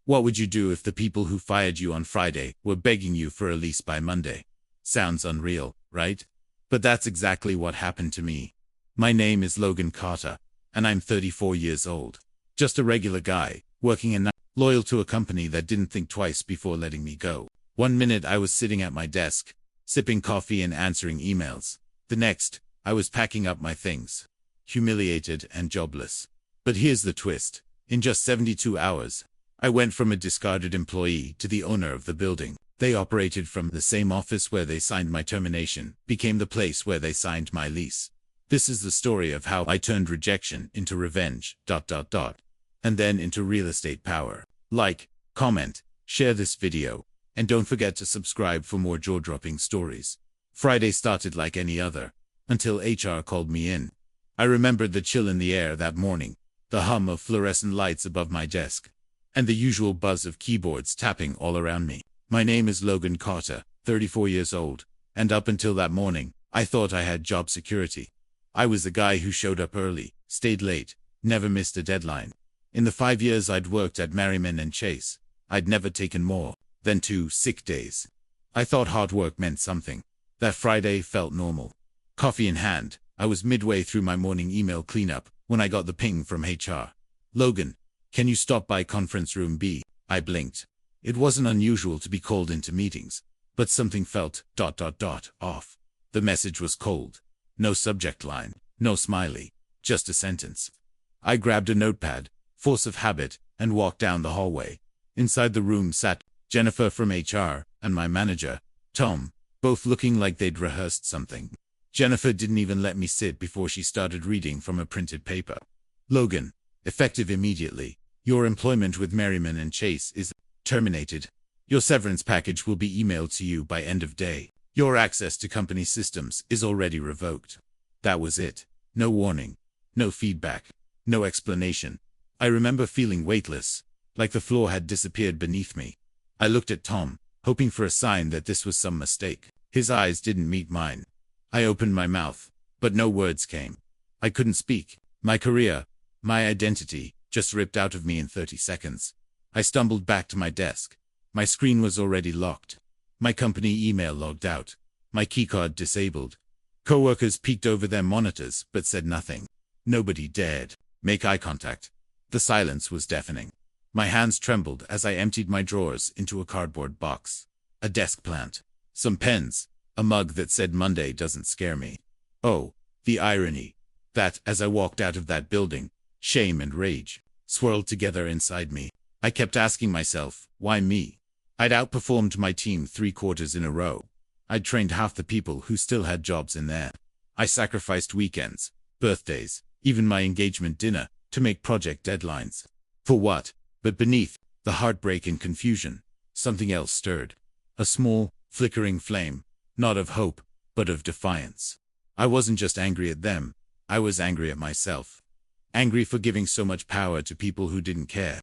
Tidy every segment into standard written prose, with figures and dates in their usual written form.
What would you do if the people who fired you on Friday were begging you for a lease by Monday? Sounds unreal, right? But that's exactly what happened to me. My name is Logan Carter, and I'm 34 years old. Just a regular guy, working and loyal to a company that didn't think twice before letting me go. One minute I was sitting at my desk, sipping coffee and answering emails. The next, I was packing up my things. Humiliated and jobless. But here's the twist. In just 72 hours, I went from a discarded employee to the owner of the building. They operated from the same office where they signed my termination, became the place where they signed my lease. This is the story of how I turned rejection into revenge, and then into real estate power. Like, comment, share this video, and don't forget to subscribe for more jaw-dropping stories. Friday started like any other, until HR called me in. I remembered the chill in the air that morning, the hum of fluorescent lights above my desk, and the usual buzz of keyboards tapping all around me. My name is Logan Carter, 34 years old, and up until that morning, I thought I had job security. I was the guy who showed up early, stayed late, never missed a deadline. In the 5 years I'd worked at Merriman & Chase, I'd never taken more than 2 sick days. I thought hard work meant something. That Friday felt normal. Coffee in hand, I was midway through my morning email cleanup when I got the ping from HR. Logan, can you stop by conference room B? I blinked. It wasn't unusual to be called into meetings, but something felt off. The message was cold. No subject line, no smiley, just a sentence. I grabbed a notepad, force of habit, and walked down the hallway. Inside the room sat Jennifer from HR and my manager, Tom, both looking like they'd rehearsed something. Jennifer didn't even let me sit before she started reading from a printed paper. Logan, effective immediately, your employment with Merriman & Chase is terminated. Your severance package will be emailed to you by end of day. Your access to company systems is already revoked. That was it. No warning. No feedback. No explanation. I remember feeling weightless, like the floor had disappeared beneath me. I looked at Tom, hoping for a sign that this was some mistake. His eyes didn't meet mine. I opened my mouth, but no words came. I couldn't speak. My career, my identity, just ripped out of me in 30 seconds. I stumbled back to my desk. My screen was already locked. My company email logged out. My keycard disabled. Coworkers peeked over their monitors but said nothing. Nobody dared make eye contact. The silence was deafening. My hands trembled as I emptied my drawers into a cardboard box. A desk plant. Some pens. A mug that said Monday doesn't scare me. Oh, the irony. That, as I walked out of that building, shame and rage swirled together inside me. I kept asking myself, why me? I'd outperformed my team 3 quarters in a row. I'd trained half the people who still had jobs in there. I sacrificed weekends, birthdays, even my engagement dinner, to make project deadlines. For what? But beneath the heartbreak and confusion, something else stirred. A small, flickering flame, not of hope, but of defiance. I wasn't just angry at them, I was angry at myself. Angry for giving so much power to people who didn't care.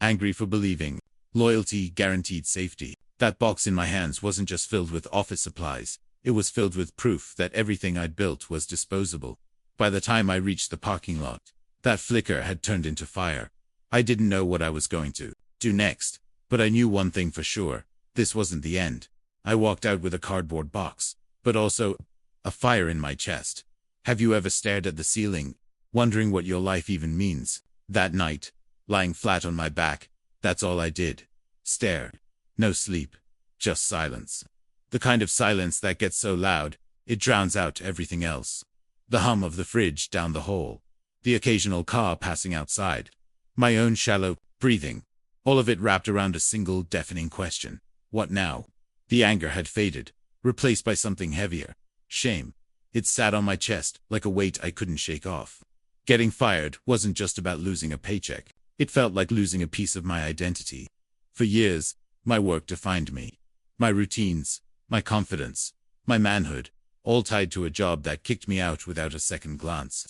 Angry for believing loyalty guaranteed safety. That box in my hands wasn't just filled with office supplies, it was filled with proof that everything I'd built was disposable. By the time I reached the parking lot, that flicker had turned into fire. I didn't know what I was going to do next, but I knew one thing for sure. This wasn't the end. I walked out with a cardboard box, but also a fire in my chest. Have you ever stared at the ceiling, wondering what your life even means? That night, lying flat on my back, that's all I did. Stare. No sleep. Just silence. The kind of silence that gets so loud, it drowns out everything else. The hum of the fridge down the hall. The occasional car passing outside. My own shallow breathing. All of it wrapped around a single deafening question. What now? The anger had faded, replaced by something heavier. Shame. It sat on my chest like a weight I couldn't shake off. Getting fired wasn't just about losing a paycheck. It felt like losing a piece of my identity. For years, my work defined me. My routines, my confidence, my manhood, all tied to a job that kicked me out without a second glance.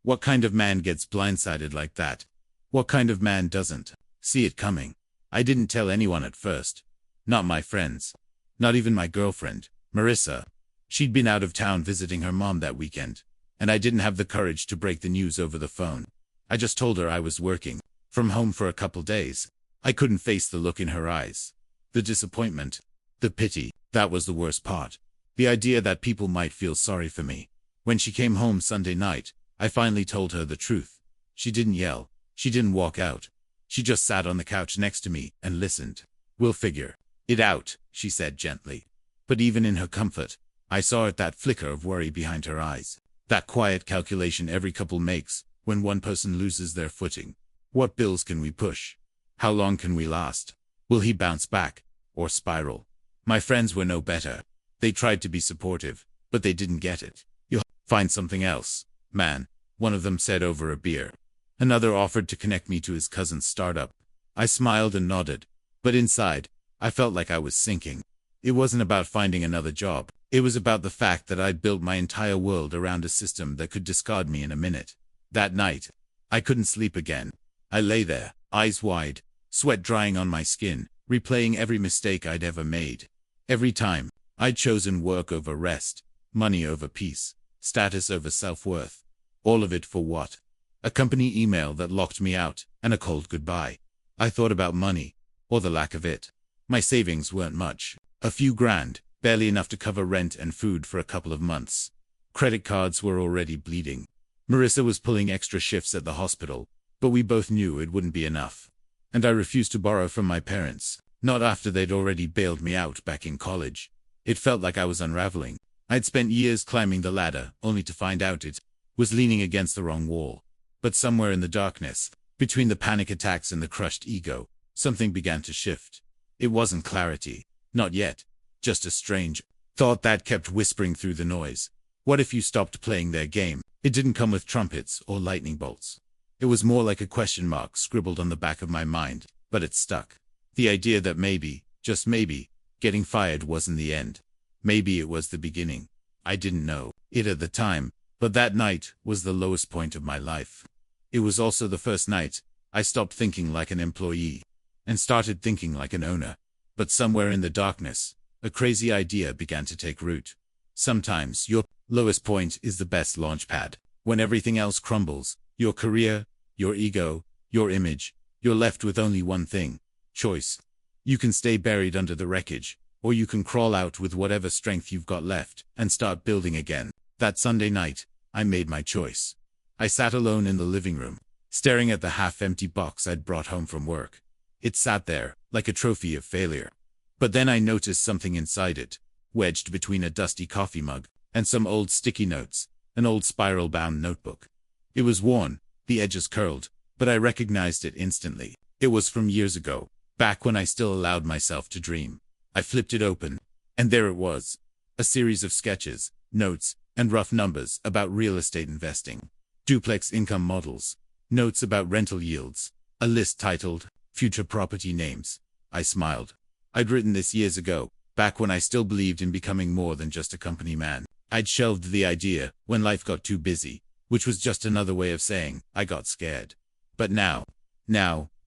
What kind of man gets blindsided like that? What kind of man doesn't see it coming? I didn't tell anyone at first. Not my friends. Not even my girlfriend, Marissa. She'd been out of town visiting her mom that weekend, and I didn't have the courage to break the news over the phone. I just told her I was working from home for a couple days. I couldn't face the look in her eyes. The disappointment. The pity. That was the worst part. The idea that people might feel sorry for me. When she came home Sunday night, I finally told her the truth. She didn't yell. She didn't walk out. She just sat on the couch next to me and listened. "We'll figure it out," she said gently. But even in her comfort, I saw that flicker of worry behind her eyes. That quiet calculation every couple makes when one person loses their footing. What bills can we push? How long can we last? Will he bounce back or spiral? My friends were no better. They tried to be supportive, but they didn't get it. "You'll find something else, man," one of them said over a beer. Another offered to connect me to his cousin's startup. I smiled and nodded, but inside, I felt like I was sinking. It wasn't about finding another job. It was about the fact that I'd built my entire world around a system that could discard me in a minute. That night, I couldn't sleep again. I lay there, eyes wide, sweat drying on my skin, replaying every mistake I'd ever made. Every time, I'd chosen work over rest, money over peace, status over self-worth. All of it for what? A company email that locked me out, and a cold goodbye. I thought about money, or the lack of it. My savings weren't much. A few grand, barely enough to cover rent and food for a couple of months. Credit cards were already bleeding. Marissa was pulling extra shifts at the hospital, but we both knew it wouldn't be enough. And I refused to borrow from my parents, not after they'd already bailed me out back in college. It felt like I was unraveling. I'd spent years climbing the ladder, only to find out it was leaning against the wrong wall. But somewhere in the darkness, between the panic attacks and the crushed ego, something began to shift. It wasn't clarity. Not yet. Just a strange thought that kept whispering through the noise. What if you stopped playing their game? It didn't come with trumpets or lightning bolts. It was more like a question mark scribbled on the back of my mind, but it stuck. The idea that maybe, just maybe, getting fired wasn't the end. Maybe it was the beginning. I didn't know it at the time, but that night was the lowest point of my life. It was also the first night I stopped thinking like an employee and started thinking like an owner. But somewhere in the darkness, a crazy idea began to take root. Sometimes your lowest point is the best launch pad. When everything else crumbles, your career, your ego, your image, you're left with only one thing: choice. You can stay buried under the wreckage, or you can crawl out with whatever strength you've got left and start building again. That Sunday night, I made my choice. I sat alone in the living room, staring at the half-empty box I'd brought home from work. It sat there, like a trophy of failure. But then I noticed something inside it, wedged between a dusty coffee mug and some old sticky notes, an old spiral-bound notebook. It was worn, the edges curled, but I recognized it instantly. It was from years ago, back when I still allowed myself to dream. I flipped it open, and there it was. A series of sketches, notes, and rough numbers about real estate investing. Duplex income models, notes about rental yields, a list titled Future Property Names. I smiled. I'd written this years ago, back when I still believed in becoming more than just a company man. I'd shelved the idea when life got too busy, which was just another way of saying I got scared. But now,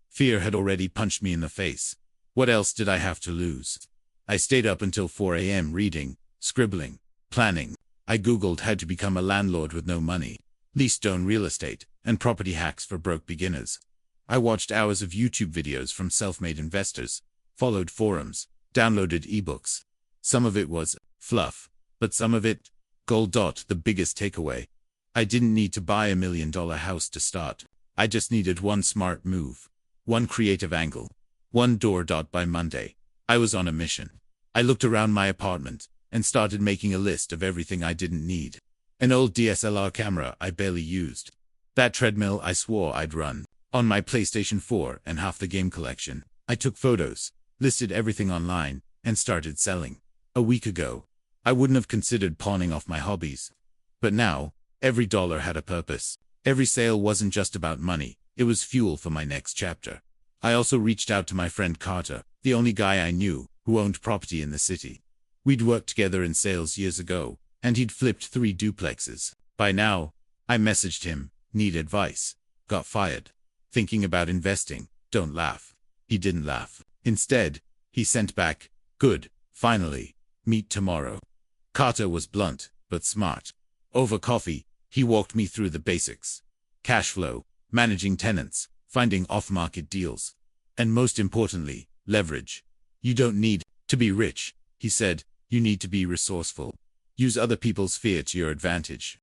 fear had already punched me in the face. What else did I have to lose? I stayed up until 4 a.m. reading, scribbling, planning. I Googled how to become a landlord with no money, lease-to-own real estate, and property hacks for broke beginners. I watched hours of YouTube videos from self-made investors, followed forums, downloaded ebooks. Some of it was fluff, but some of it, gold. The biggest takeaway: I didn't need to buy $1 million house to start. I just needed one smart move, one creative angle, one door. By Monday, I was on a mission. I looked around my apartment and started making a list of everything I didn't need. An old DSLR camera I barely used. That treadmill I swore I'd run on my PlayStation 4 and half the game collection. I took photos, listed everything online, and started selling. A week ago, I wouldn't have considered pawning off my hobbies. But now, every dollar had a purpose. Every sale wasn't just about money, it was fuel for my next chapter. I also reached out to my friend Carter, the only guy I knew who owned property in the city. We'd worked together in sales years ago, and he'd flipped 3 duplexes. By now, I messaged him, need advice. Got fired. Thinking about investing. Don't laugh. He didn't laugh. Instead, he sent back, good, finally, meet tomorrow. Carter was blunt, but smart. Over coffee, he walked me through the basics. Cash flow, managing tenants, finding off-market deals. And most importantly, leverage. You don't need to be rich, he said. You need to be resourceful. Use other people's fear to your advantage.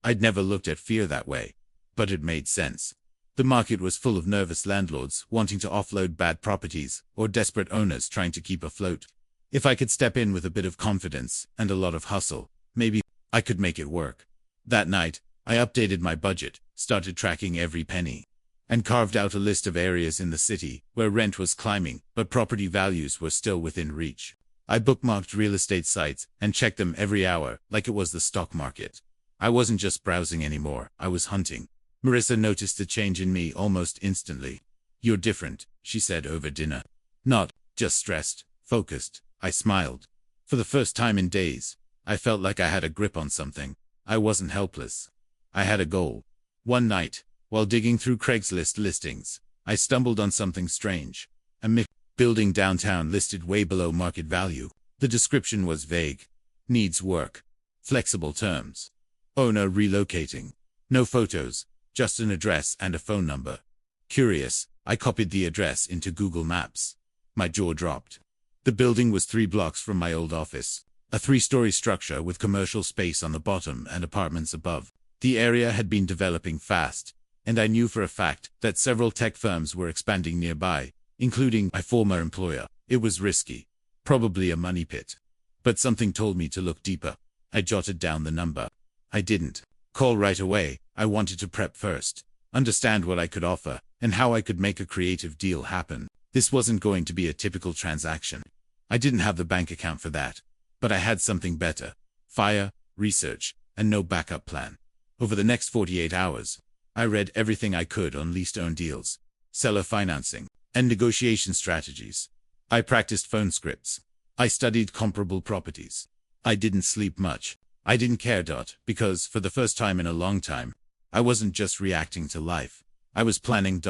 I'd never looked at fear that way, but it made sense. The market was full of nervous landlords wanting to offload bad properties or desperate owners trying to keep afloat. If I could step in with a bit of confidence and a lot of hustle, maybe I could make it work. That night, I updated my budget, started tracking every penny, and carved out a list of areas in the city where rent was climbing but property values were still within reach. I bookmarked real estate sites and checked them every hour like it was the stock market. I wasn't just browsing anymore, I was hunting. Marissa noticed the change in me almost instantly. You're different, she said over dinner. Not just stressed, focused. I smiled. For the first time in days, I felt like I had a grip on something. I wasn't helpless. I had a goal. One night, while digging through Craigslist listings, I stumbled on something strange. A building downtown listed way below market value. The description was vague. Needs work. Flexible terms. Owner relocating. No photos, just an address and a phone number. Curious, I copied the address into Google Maps. My jaw dropped. The building was 3 blocks from my old office. A 3-story structure with commercial space on the bottom and apartments above. The area had been developing fast, and I knew for a fact that several tech firms were expanding nearby, including my former employer. It was risky. Probably a money pit. But something told me to look deeper. I jotted down the number. I didn't call right away. I wanted to prep first, understand what I could offer, and how I could make a creative deal happen. This wasn't going to be a typical transaction. I didn't have the bank account for that, but I had something better. Fire, research, and no backup plan. Over the next 48 hours, I read everything I could on lease-to-own deals, seller financing, and negotiation strategies. I practiced phone scripts. I studied comparable properties. I didn't sleep much. I didn't care. Because for the first time in a long time, I wasn't just reacting to life. I was planning.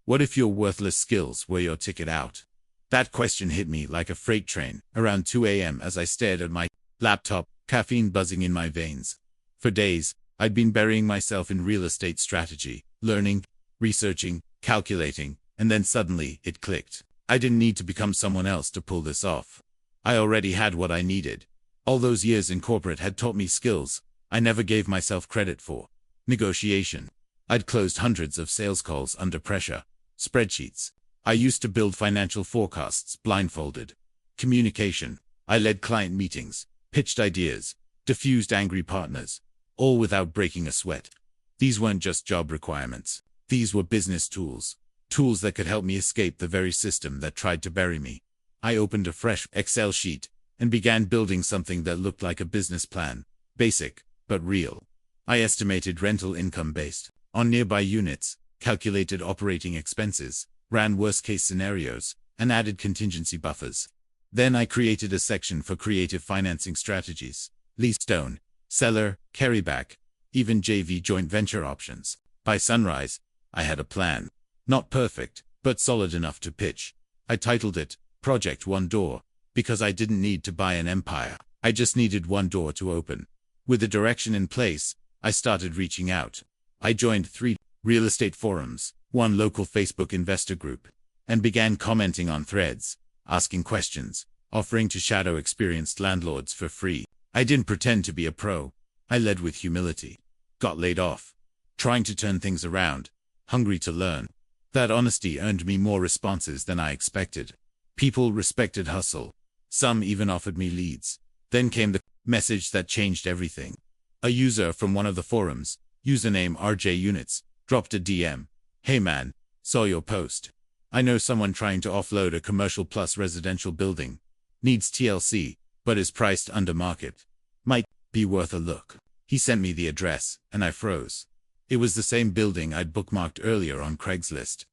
What if your worthless skills were your ticket out? That question hit me like a freight train around 2 a.m. as I stared at my laptop, caffeine buzzing in my veins. For days, I'd been burying myself in real estate strategy, learning, researching, calculating, and then suddenly it clicked. I didn't need to become someone else to pull this off. I already had what I needed. All those years in corporate had taught me skills I never gave myself credit for. Negotiation. I'd closed hundreds of sales calls under pressure. Spreadsheets. I used to build financial forecasts blindfolded. Communication. I led client meetings, pitched ideas, diffused angry partners, all without breaking a sweat. These weren't just job requirements. These were business tools. Tools that could help me escape the very system that tried to bury me. I opened a fresh Excel sheet and began building something that looked like a business plan. Basic, but real. I estimated rental income based on nearby units, calculated operating expenses, ran worst-case scenarios, and added contingency buffers. Then I created a section for creative financing strategies, lease-to-own, seller, carryback, even JV joint venture options. By sunrise, I had a plan. Not perfect, but solid enough to pitch. I titled it, Project One Door, because I didn't need to buy an empire. I just needed one door to open. With the direction in place, I started reaching out. I joined 3 real estate forums, 1 local Facebook investor group, and began commenting on threads, asking questions, offering to shadow experienced landlords for free. I didn't pretend to be a pro. I led with humility. Got laid off. Trying to turn things around. Hungry to learn. That honesty earned me more responses than I expected. People respected hustle. Some even offered me leads. Then came the message that changed everything. A user from one of the forums, username RJ Units, dropped a DM. Hey man, saw your post. I know someone trying to offload a commercial plus residential building. Needs TLC, but is priced under market. Might be worth a look. He sent me the address, and I froze. It was the same building I'd bookmarked earlier on Craigslist.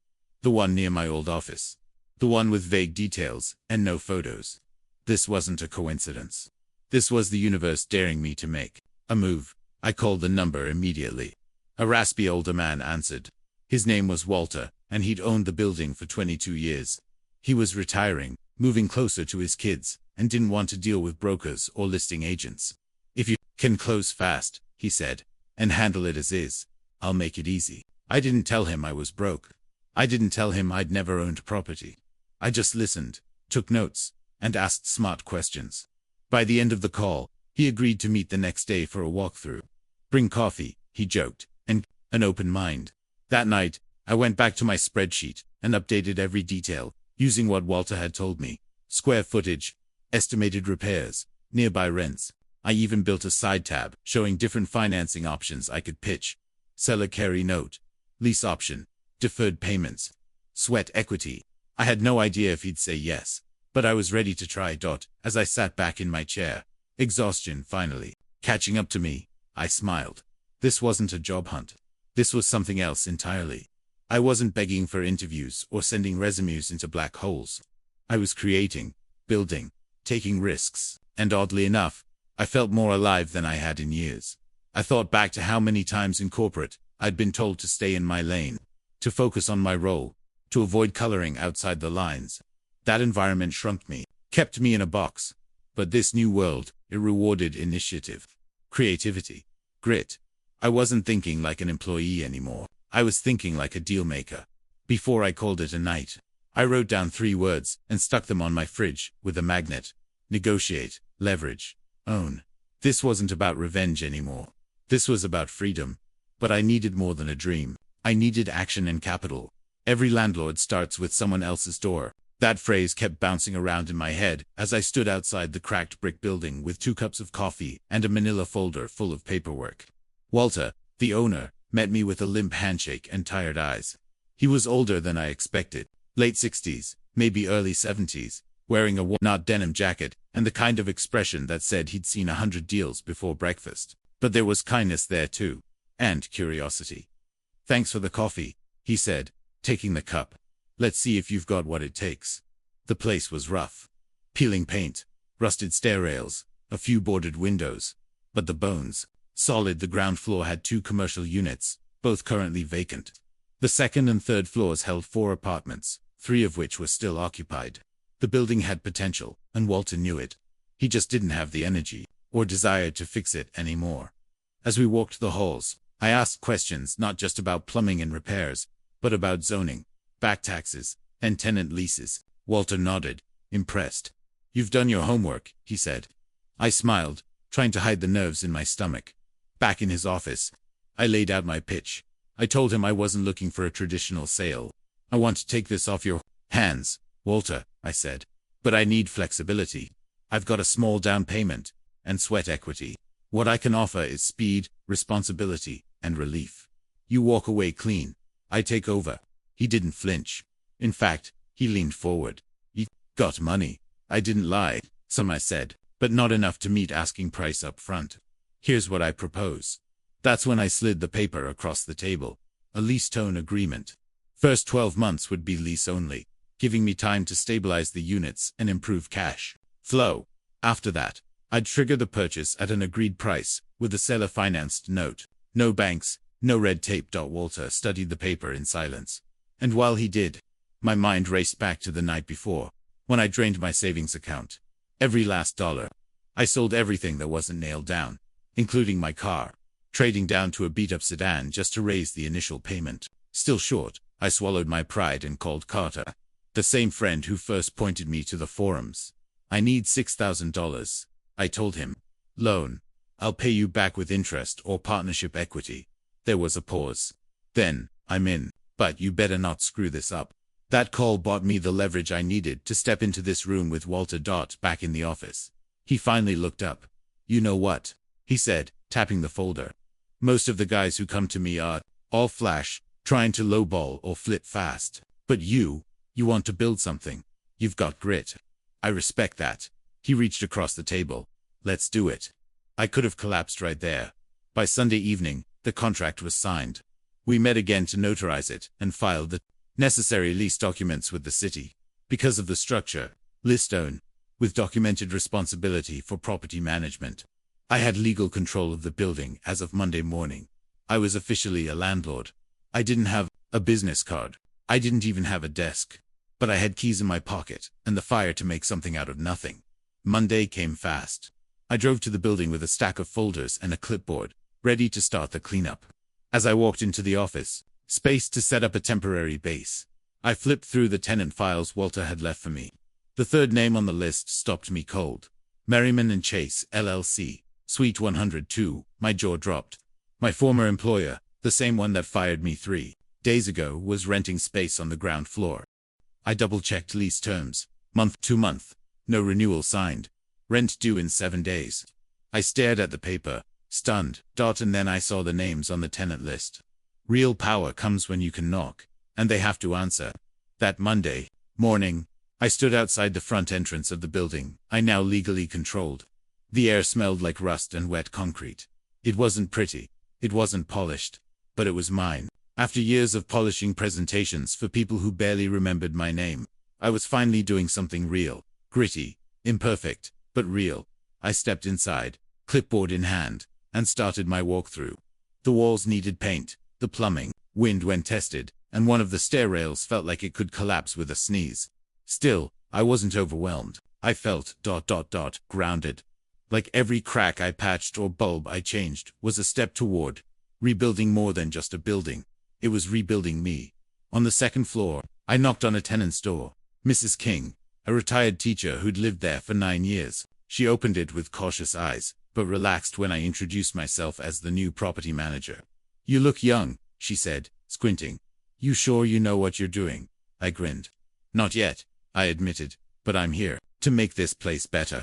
The one near my old office. The one with vague details and no photos. This wasn't a coincidence. This was the universe daring me to make a move. I called the number immediately. A raspy older man answered. His name was Walter, and he'd owned the building for 22 years. He was retiring, moving closer to his kids, and didn't want to deal with brokers or listing agents. If you can close fast, he said, and handle it as is, I'll make it easy. I didn't tell him I was broke. I didn't tell him I'd never owned property. I just listened, took notes, and asked smart questions. By the end of the call, he agreed to meet the next day for a walkthrough. Bring coffee, he joked, and an open mind. That night, I went back to my spreadsheet and updated every detail, using what Walter had told me. Square footage, estimated repairs, nearby rents. I even built a side tab showing different financing options I could pitch. Seller carry note, lease option, deferred payments, sweat equity. I had no idea if he'd say yes, but I was ready to try. As I sat back in my chair, exhaustion finally catching up to me, I smiled. This wasn't a job hunt. This was something else entirely. I wasn't begging for interviews or sending resumes into black holes. I was creating, building, taking risks, and oddly enough, I felt more alive than I had in years. I thought back to how many times in corporate I'd been told to stay in my lane, to focus on my role, to avoid coloring outside the lines. That environment shrunk me, kept me in a box. But this new world, it rewarded initiative, creativity, grit. I wasn't thinking like an employee anymore. I was thinking like a deal maker. Before I called it a night, I wrote down 3 words and stuck them on my fridge with a magnet. Negotiate, leverage, own. This wasn't about revenge anymore. This was about freedom. But I needed more than a dream. I needed action and capital. Every landlord starts with someone else's door. That phrase kept bouncing around in my head as I stood outside the cracked brick building with 2 cups of coffee and a manila folder full of paperwork. Walter, the owner, met me with a limp handshake and tired eyes. He was older than I expected, late 60s, maybe early 70s, wearing a worn-out denim jacket and the kind of expression that said he'd seen 100 deals before breakfast. But there was kindness there too, and curiosity. Thanks for the coffee, he said, taking the cup. Let's see if you've got what it takes. The place was rough. Peeling paint, rusted stair rails, a few boarded windows. But the bones, solid. The ground floor had 2 commercial units, both currently vacant. The second and third floors held 4 apartments, 3 of which were still occupied. The building had potential, and Walter knew it. He just didn't have the energy or desire to fix it anymore. As we walked the halls, I asked questions not just about plumbing and repairs, but about zoning, back taxes, and tenant leases. Walter nodded, impressed. You've done your homework, he said. I smiled, trying to hide the nerves in my stomach. Back in his office, I laid out my pitch. I told him I wasn't looking for a traditional sale. I want to take this off your hands, Walter, I said. But I need flexibility. I've got a small down payment and sweat equity. What I can offer is speed, responsibility, and relief. You walk away clean. I take over. He didn't flinch. In fact, he leaned forward. You got money. I didn't lie, some I said, but not enough to meet asking price up front. Here's what I propose. That's when I slid the paper across the table. A lease tone agreement. First 12 months would be lease only, giving me time to stabilize the units and improve cash flow. After that, I'd trigger the purchase at an agreed price, with a seller-financed note. No banks, no red tape. Walter studied the paper in silence. And while he did, my mind raced back to the night before, when I drained my savings account. Every last dollar. I sold everything that wasn't nailed down, including my car, trading down to a beat-up sedan just to raise the initial payment. Still short, I swallowed my pride and called Carter, the same friend who first pointed me to the forums. I need $6,000, I told him. Loan. I'll pay you back with interest or partnership equity. There was a pause. Then, I'm in, but you better not screw this up. That call bought me the leverage I needed to step into this room with Walter. Back in the office. He finally looked up. You know what? He said, tapping the folder. Most of the guys who come to me are all flash, trying to lowball or flip fast. But you want to build something. You've got grit. I respect that. He reached across the table. Let's do it. I could have collapsed right there. By Sunday evening, the contract was signed. We met again to notarize it and filed the necessary lease documents with the city. Because of the structure, list own, with documented responsibility for property management. I had legal control of the building as of Monday morning. I was officially a landlord. I didn't have a business card. I didn't even have a desk. But I had keys in my pocket and the fire to make something out of nothing. Monday came fast. I drove to the building with a stack of folders and a clipboard, ready to start the cleanup. As I walked into the office, Space to set up a temporary base. I flipped through the tenant files Walter had left for me. The third name on the list stopped me cold. Merriman and Chase, LLC, Suite 102. My jaw dropped. My former employer, the same one that fired me 3 days ago, was renting space on the ground floor. I double-checked lease terms. Month to month. No renewal signed. Rent due in 7 days. I stared at the paper, stunned, and then I saw the names on the tenant list. Real power comes when you can knock, and they have to answer. That Monday morning, I stood outside the front entrance of the building I now legally controlled. The air smelled like rust and wet concrete. It wasn't pretty. It wasn't polished. But it was mine. After years of polishing presentations for people who barely remembered my name, I was finally doing something real. Gritty. Imperfect. But real. I stepped inside, clipboard in hand, and started my walkthrough. The walls needed paint, the plumbing, wind when tested, and one of the stair rails felt like it could collapse with a sneeze. Still, I wasn't overwhelmed. I felt grounded. Like every crack I patched or bulb I changed was a step toward rebuilding more than just a building. It was rebuilding me. On the second floor, I knocked on a tenant's door. Mrs. King, a retired teacher who'd lived there for 9 years. She opened it with cautious eyes, but relaxed when I introduced myself as the new property manager. "You look young," she said, squinting. "You sure you know what you're doing?" I grinned. "Not yet," I admitted, "but I'm here to make this place better."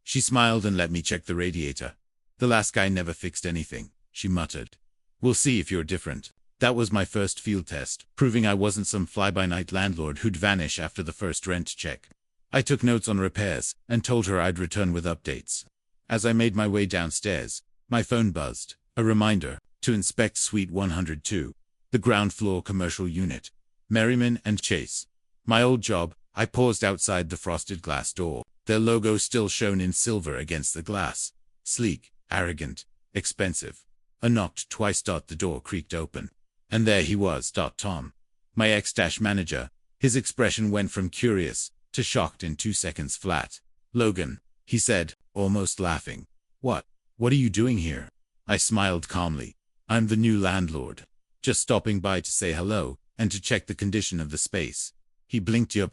She smiled and let me check the radiator. "The last guy never fixed anything," she muttered. "We'll see if you're different." That was my first field test, proving I wasn't some fly-by-night landlord who'd vanish after the first rent check. I took notes on repairs and told her I'd return with updates. As I made my way downstairs, my phone buzzed, a reminder to inspect Suite 102, the ground floor commercial unit. Merriman and Chase. My old job. I paused outside the frosted glass door, their logo still shown in silver against the glass. Sleek, arrogant, expensive. I knocked twice. The door creaked open. And there he was. Tom. My ex-manager. His expression went from curious to shocked in 2 seconds flat. "Logan," he said, almost laughing. What are you doing here?" I smiled calmly. "I'm the new landlord. Just stopping by to say hello and to check the condition of the space." He blinked. You're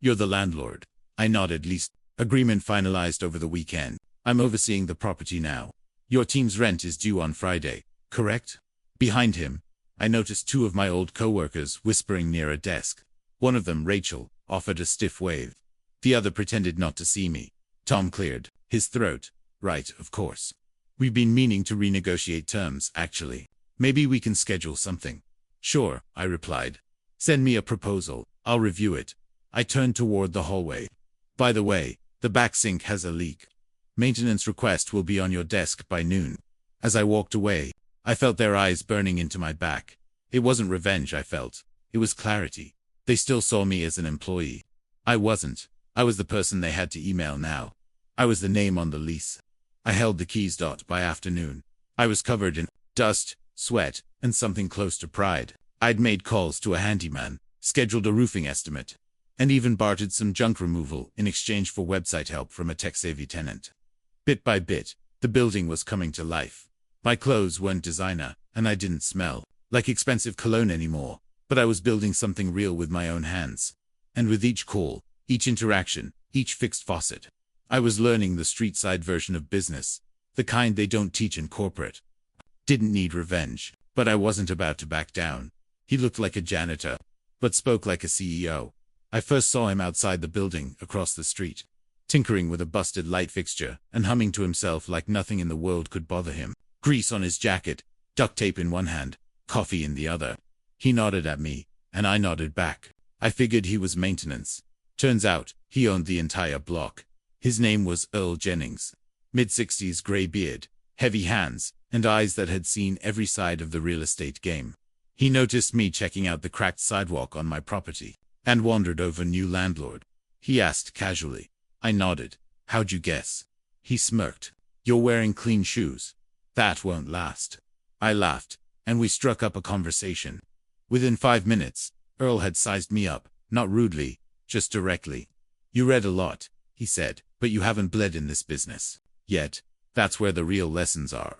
the landlord." I nodded. "Lease agreement finalized over the weekend. I'm overseeing the property now. Your team's rent is due on Friday, correct?" Behind him, I noticed 2 of my old co-workers whispering near a desk. One of them, Rachel, offered a stiff wave. The other pretended not to see me. Tom cleared his throat. "Right, of course. We've been meaning to renegotiate terms, actually. Maybe we can schedule something." "Sure," I replied. "Send me a proposal. I'll review it." I turned toward the hallway. "By the way, the back sink has a leak. Maintenance request will be on your desk by noon." As I walked away, I felt their eyes burning into my back. It wasn't revenge I felt. It was clarity. They still saw me as an employee. I wasn't. I was the person they had to email now. I was the name on the lease. I held the keys. By afternoon, I was covered in dust, sweat, and something close to pride. I'd made calls to a handyman, scheduled a roofing estimate, and even bartered some junk removal in exchange for website help from a tech-savvy tenant. Bit by bit, the building was coming to life. My clothes weren't designer, and I didn't smell like expensive cologne anymore, but I was building something real with my own hands. And with each call, each interaction, each fixed faucet, I was learning the street-side version of business, the kind they don't teach in corporate. Didn't need revenge, but I wasn't about to back down. He looked like a janitor, but spoke like a CEO. I first saw him outside the building, across the street, tinkering with a busted light fixture and humming to himself like nothing in the world could bother him. Grease on his jacket, duct tape in one hand, coffee in the other. He nodded at me, and I nodded back. I figured he was maintenance. Turns out, he owned the entire block. His name was Earl Jennings. Mid-60s, gray beard, heavy hands, and eyes that had seen every side of the real estate game. He noticed me checking out the cracked sidewalk on my property, and wandered over. "New landlord?" he asked casually. I nodded. "How'd you guess?" He smirked. "You're wearing clean shoes. That won't last." I laughed, and we struck up a conversation. Within 5 minutes, Earl had sized me up, not rudely, just directly. "You read a lot," he said, "but you haven't bled in this business yet. That's where the real lessons are."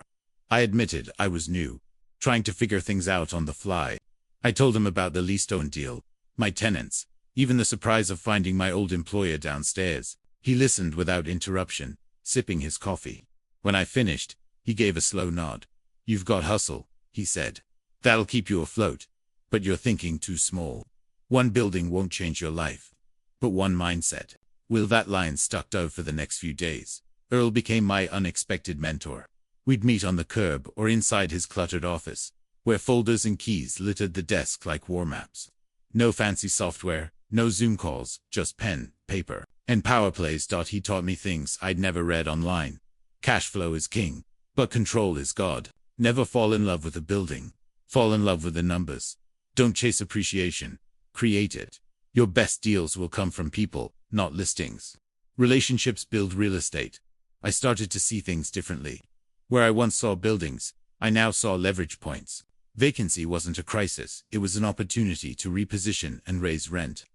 I admitted I was new, trying to figure things out on the fly. I told him about the lease-to-own deal, my tenants, even the surprise of finding my old employer downstairs. He listened without interruption, sipping his coffee. When I finished, he gave a slow nod. "You've got hustle," he said. "That'll keep you afloat. But you're thinking too small. One building won't change your life, but one mindset." Will. That line stuck out for the next few days. Earl became my unexpected mentor. We'd meet on the curb or inside his cluttered office, where folders and keys littered the desk like war maps. No fancy software, no Zoom calls, just pen, paper, and power plays. He taught me things I'd never read online. Cash flow is king, but control is God. Never fall in love with a building. Fall in love with the numbers. Don't chase appreciation. Create it. Your best deals will come from people, not listings. Relationships build real estate. I started to see things differently. Where I once saw buildings, I now saw leverage points. Vacancy wasn't a crisis, it was an opportunity to reposition and raise rent.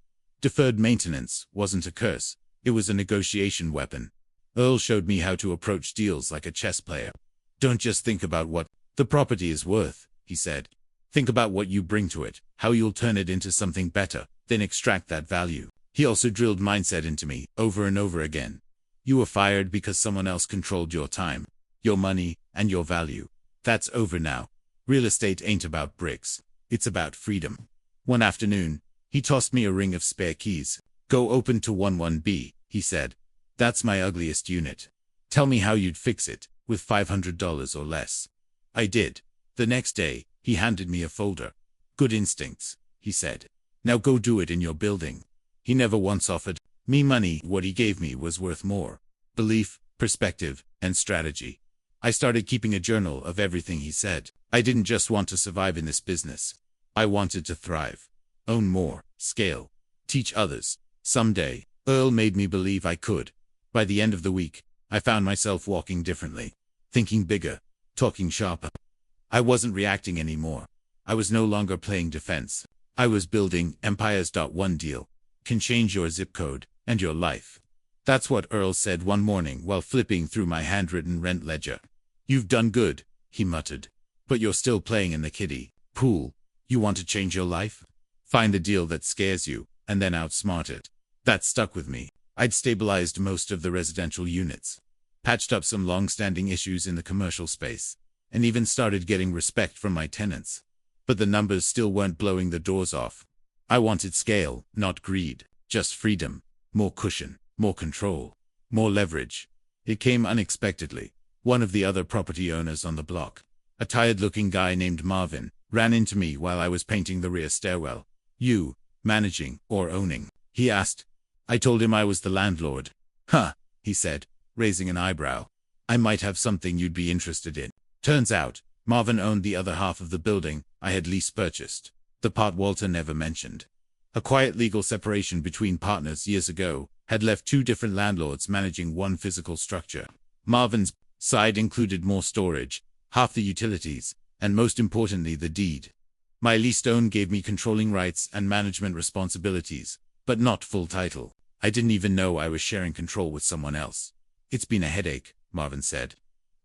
Deferred maintenance wasn't a curse, it was a negotiation weapon. Earl showed me how to approach deals like a chess player. Don't just think about what the property is worth, he said. Think about what you bring to it, how you'll turn it into something better, then extract that value. He also drilled mindset into me, over and over again. You were fired because someone else controlled your time, your money, and your value. That's over now. Real estate ain't about bricks. It's about freedom. One afternoon, he tossed me a ring of spare keys. "Go open to 11B, he said. "That's my ugliest unit. Tell me how you'd fix it, with $500 or less." I did. The next day, he handed me a folder. "Good instincts," he said. "Now go do it in your building." He never once offered me money. What he gave me was worth more. Belief, perspective, and strategy. I started keeping a journal of everything he said. I didn't just want to survive in this business. I wanted to thrive. Own more, scale, teach others. Someday, Earl made me believe I could. By the end of the week, I found myself walking differently, thinking bigger, talking sharper. I wasn't reacting anymore. I was no longer playing defense. I was building empires. One deal can change your zip code and your life. That's what Earl said one morning while flipping through my handwritten rent ledger. "You've done good," he muttered. "But you're still playing in the kiddie pool. You want to change your life? Find a deal that scares you, and then outsmart it." That stuck with me. I'd stabilized most of the residential units, patched up some long-standing issues in the commercial space, and even started getting respect from my tenants. But the numbers still weren't blowing the doors off. I wanted scale, not greed, just freedom, more cushion, more control, more leverage. It came unexpectedly. One of the other property owners on the block, a tired-looking guy named Marvin, ran into me while I was painting the rear stairwell. "You, managing or owning?" he asked. I told him I was the landlord. "Huh," he said, raising an eyebrow. "I might have something you'd be interested in." Turns out, Marvin owned the other half of the building I had lease purchased, the part Walter never mentioned. A quiet legal separation between partners years ago had left two different landlords managing one physical structure. Marvin's side included more storage, half the utilities, and most importantly the deed. My lease-to-own gave me controlling rights and management responsibilities, but not full title. I didn't even know I was sharing control with someone else. "It's been a headache," Marvin said.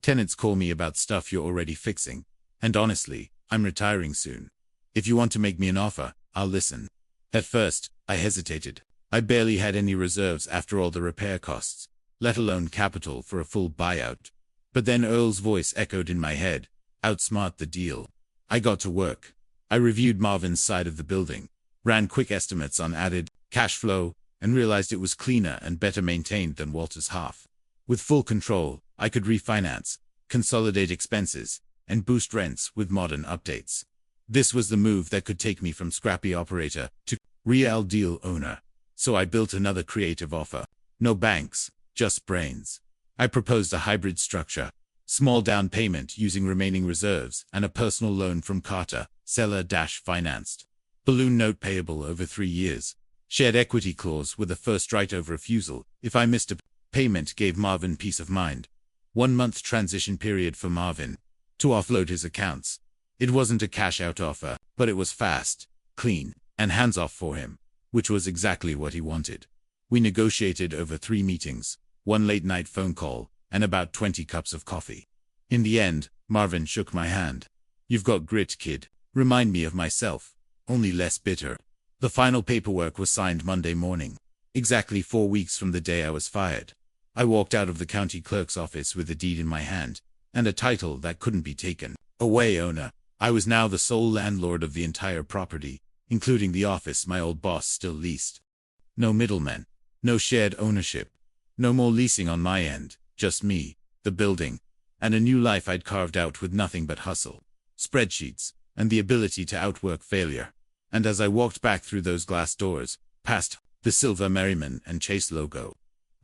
"Tenants call me about stuff you're already fixing. And honestly, I'm retiring soon. If you want to make me an offer, I'll listen." At first, I hesitated. I barely had any reserves after all the repair costs, let alone capital for a full buyout. But then Earl's voice echoed in my head. "Outsmart the deal." I got to work. I reviewed Marvin's side of the building, ran quick estimates on added cash flow, and realized it was cleaner and better maintained than Walter's half. With full control, I could refinance, consolidate expenses, and boost rents with modern updates. This was the move that could take me from scrappy operator to real deal owner. So I built another creative offer. No banks, just brains. I proposed a hybrid structure, small down payment using remaining reserves, and a personal loan from Carter, seller-financed. Balloon note payable over 3 years. Shared equity clause with a first right of refusal if I missed a payment gave Marvin peace of mind. 1-month transition period for Marvin to offload his accounts. It wasn't a cash-out offer, but it was fast, clean, and hands-off for him, which was exactly what he wanted. We negotiated over 3 meetings, 1 late-night phone call, and about 20 cups of coffee. In the end, Marvin shook my hand. "You've got grit, kid. Remind me of myself." only less bitter. The final paperwork was signed Monday morning, exactly 4 weeks from the day I was fired. I walked out of the county clerk's office with a deed in my hand, and a title that couldn't be taken away. Owner. I was now the sole landlord of the entire property, including the office my old boss still leased. No middlemen, no shared ownership, no more leasing on my end, just me, the building, and a new life I'd carved out with nothing but hustle, spreadsheets, and the ability to outwork failure. And as I walked back through those glass doors, past the silver Merriman and Chase logo,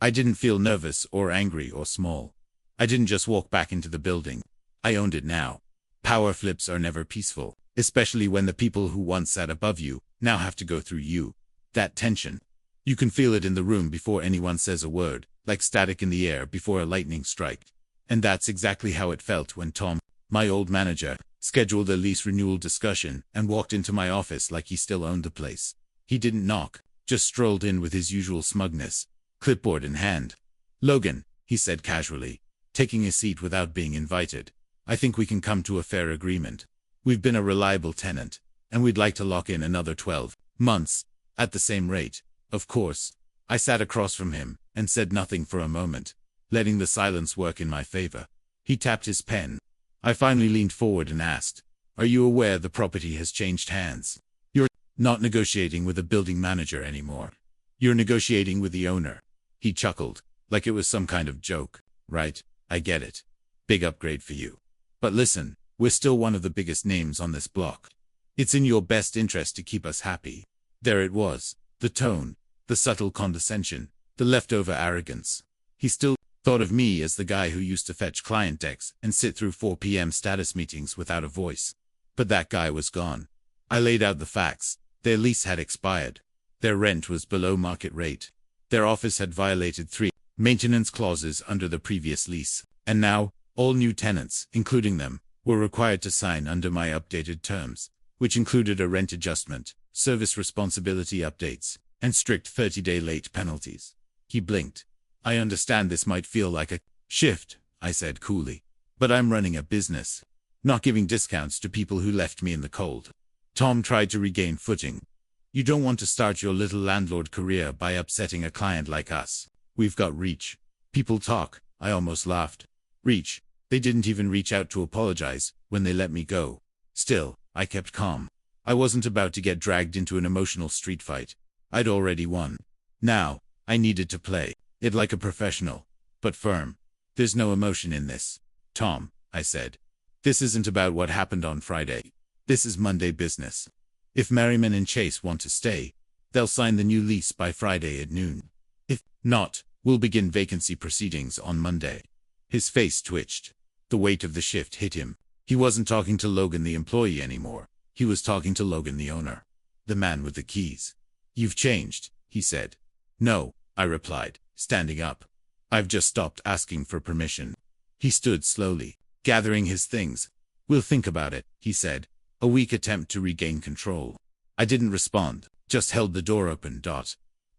I didn't feel nervous or angry or small. I didn't just walk back into the building. I owned it now. Power flips are never peaceful, especially when the people who once sat above you now have to go through you. That tension. You can feel it in the room before anyone says a word, like static in the air before a lightning strike. And that's exactly how it felt when Tom, my old manager, scheduled a lease renewal discussion and walked into my office like he still owned the place. He didn't knock, just strolled in with his usual smugness, clipboard in hand. "Logan," he said casually, taking a seat without being invited, "I think we can come to a fair agreement. We've been a reliable tenant, and we'd like to lock in another 12 months, at the same rate, of course." I sat across from him and said nothing for a moment, letting the silence work in my favor. He tapped his pen. I finally leaned forward and asked, "Are you aware the property has changed hands? You're not negotiating with a building manager anymore. You're negotiating with the owner." He chuckled, like it was some kind of joke. "Right, I get it. Big upgrade for you. But listen, we're still one of the biggest names on this block. It's in your best interest to keep us happy." There it was, the tone, the subtle condescension, the leftover arrogance. He still thought of me as the guy who used to fetch client decks and sit through 4 p.m. status meetings without a voice. But that guy was gone. I laid out the facts. Their lease had expired. Their rent was below market rate. Their office had violated 3 maintenance clauses under the previous lease. And now, all new tenants, including them, were required to sign under my updated terms, which included a rent adjustment, service responsibility updates, and strict 30-day late penalties. He blinked. "I understand this might feel like a shift," I said coolly, "but I'm running a business, not giving discounts to people who left me in the cold." Tom tried to regain footing. "You don't want to start your little landlord career by upsetting a client like us. We've got reach. People talk." I almost laughed. "Reach? They didn't even reach out to apologize when they let me go." Still, I kept calm. I wasn't about to get dragged into an emotional street fight. I'd already won. Now, I needed to play it like a professional, but firm. "There's no emotion in this, Tom," I said. "This isn't about what happened on Friday. This is Monday business. If Merriman and Chase want to stay, they'll sign the new lease by Friday at noon. If not, we'll begin vacancy proceedings on Monday." His face twitched. The weight of the shift hit him. He wasn't talking to Logan the employee anymore. He was talking to Logan the owner. The man with the keys. "You've changed," he said. "No," I replied, standing up. "I've just stopped asking for permission." He stood slowly, gathering his things. "We'll think about it," he said, a weak attempt to regain control. I didn't respond, just held the door open.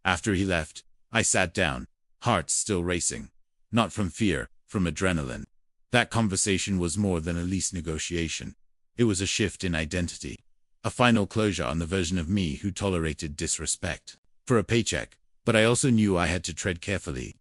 After he left, I sat down, heart still racing. Not from fear, from adrenaline. That conversation was more than a lease negotiation. It was a shift in identity. A final closure on the version of me who tolerated disrespect for a paycheck, but I also knew I had to tread carefully.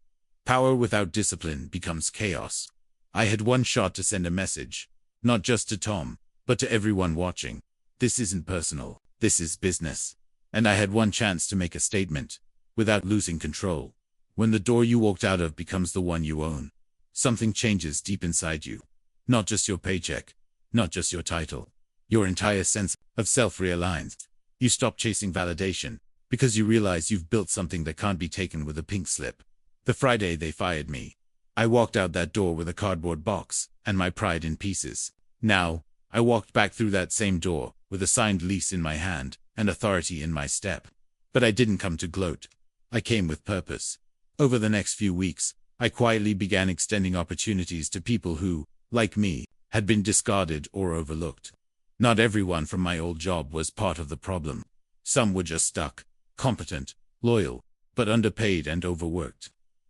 Power without discipline becomes chaos. I had one shot to send a message, not just to Tom, but to everyone watching. This isn't personal, this is business. And I had one chance to make a statement, without losing control. When the door you walked out of becomes the one you own, something changes deep inside you. Not just your paycheck, not just your title. Your entire sense of self realigns. You stop chasing validation, because you realize you've built something that can't be taken with a pink slip. The Friday they fired me, I walked out that door with a cardboard box, and my pride in pieces. Now, I walked back through that same door, with a signed lease in my hand, and authority in my step. But I didn't come to gloat. I came with purpose. Over the next few weeks, I quietly began extending opportunities to people who, like me, had been discarded or overlooked. Not everyone from my old job was part of the problem. Some were just stuck, competent, loyal, but underpaid and overworked.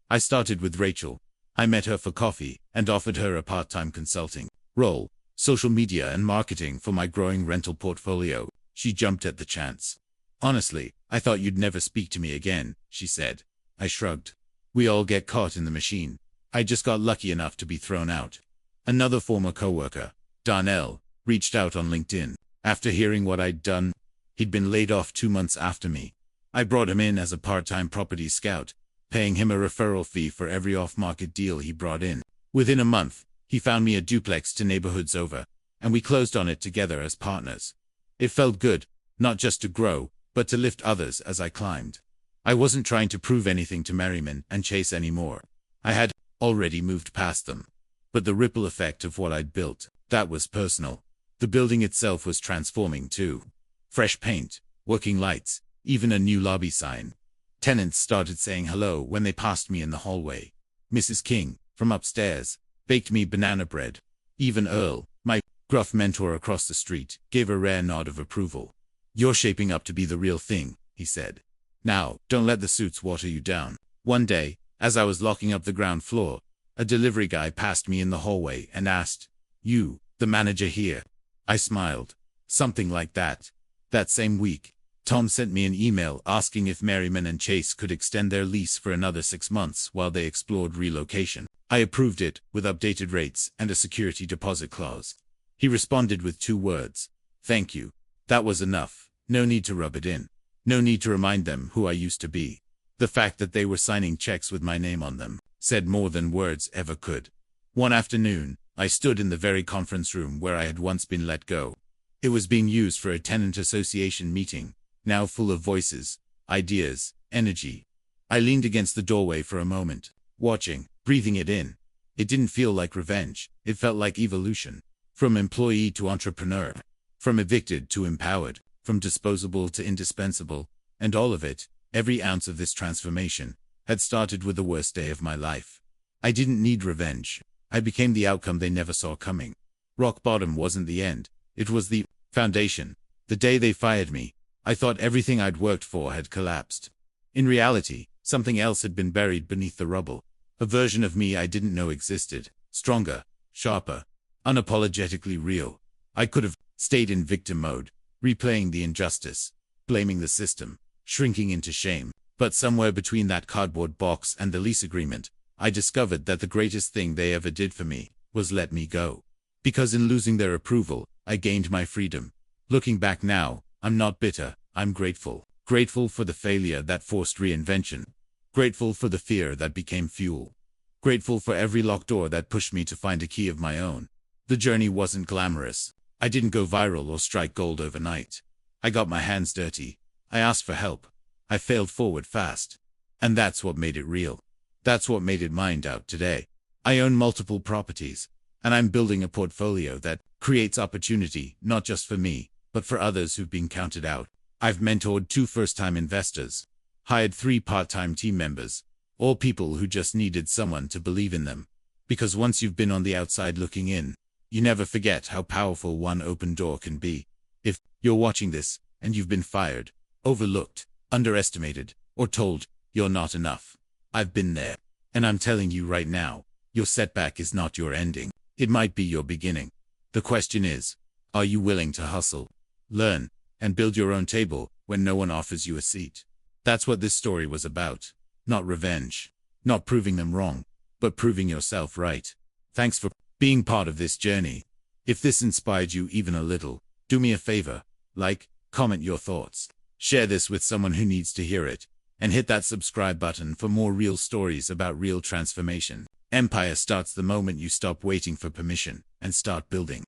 I started with Rachel. I met her for coffee and offered her a part-time consulting role, social media and marketing for my growing rental portfolio. She jumped at the chance. Honestly, I thought you'd never speak to me again, she said. I shrugged. We all get caught in the machine. I just got lucky enough to be thrown out. Another former coworker, Darnell, reached out on LinkedIn. After hearing what I'd done, he'd been laid off 2 months after me. I brought him in as a part-time property scout, paying him a referral fee for every off-market deal he brought in. Within a month, he found me a duplex 2 neighborhoods over, and we closed on it together as partners. It felt good, not just to grow, but to lift others as I climbed. I wasn't trying to prove anything to Merriman and Chase anymore. I had already moved past them. But the ripple effect of what I'd built, that was personal. The building itself was transforming too. Fresh paint, working lights, even a new lobby sign. Tenants started saying hello when they passed me in the hallway. Mrs. King, from upstairs, baked me banana bread. Even Earl, my gruff mentor across the street, gave a rare nod of approval. You're shaping up to be the real thing, he said. Now, don't let the suits water you down. One day, as I was locking up the ground floor, a delivery guy passed me in the hallway and asked, "You, the manager here?" I smiled. Something like that. That same week, Tom sent me an email asking if Merriman and Chase could extend their lease for another 6 months while they explored relocation. I approved it, with updated rates and a security deposit clause. He responded with 2 words. Thank you. That was enough. No need to rub it in. No need to remind them who I used to be. The fact that they were signing checks with my name on them said more than words ever could. One afternoon, I stood in the very conference room where I had once been let go. It was being used for a tenant association meeting, now full of voices, ideas, energy. I leaned against the doorway for a moment, watching, breathing it in. It didn't feel like revenge. It felt like evolution. From employee to entrepreneur. From evicted to empowered. From disposable to indispensable. And all of it, every ounce of this transformation, had started with the worst day of my life. I didn't need revenge. I became the outcome they never saw coming. Rock bottom wasn't the end. It was the foundation. The day they fired me, I thought everything I'd worked for had collapsed. In reality, something else had been buried beneath the rubble. A version of me I didn't know existed. Stronger, sharper, unapologetically real. I could have stayed in victim mode, replaying the injustice, blaming the system, shrinking into shame. But somewhere between that cardboard box and the lease agreement, I discovered that the greatest thing they ever did for me was let me go. Because in losing their approval, I gained my freedom. Looking back now, I'm not bitter, I'm grateful. Grateful for the failure that forced reinvention. Grateful for the fear that became fuel. Grateful for every locked door that pushed me to find a key of my own. The journey wasn't glamorous. I didn't go viral or strike gold overnight. I got my hands dirty. I asked for help. I failed forward fast. And that's what made it real. That's what made it mined out today. I own multiple properties, and I'm building a portfolio that creates opportunity, not just for me, but for others who've been counted out. I've mentored 2 first-time investors, hired 3 part-time team members, all people who just needed someone to believe in them. Because once you've been on the outside looking in, you never forget how powerful one open door can be. If you're watching this, and you've been fired, overlooked, underestimated, or told you're not enough, I've been there. And I'm telling you right now, your setback is not your ending. It might be your beginning. The question is, are you willing to hustle, learn, and build your own table when no one offers you a seat? That's what this story was about. Not revenge. Not proving them wrong, but proving yourself right. Thanks for being part of this journey. If this inspired you even a little, do me a favor, like, comment your thoughts. Share this with someone who needs to hear it, and hit that subscribe button for more real stories about real transformation. Empire starts the moment you stop waiting for permission and start building.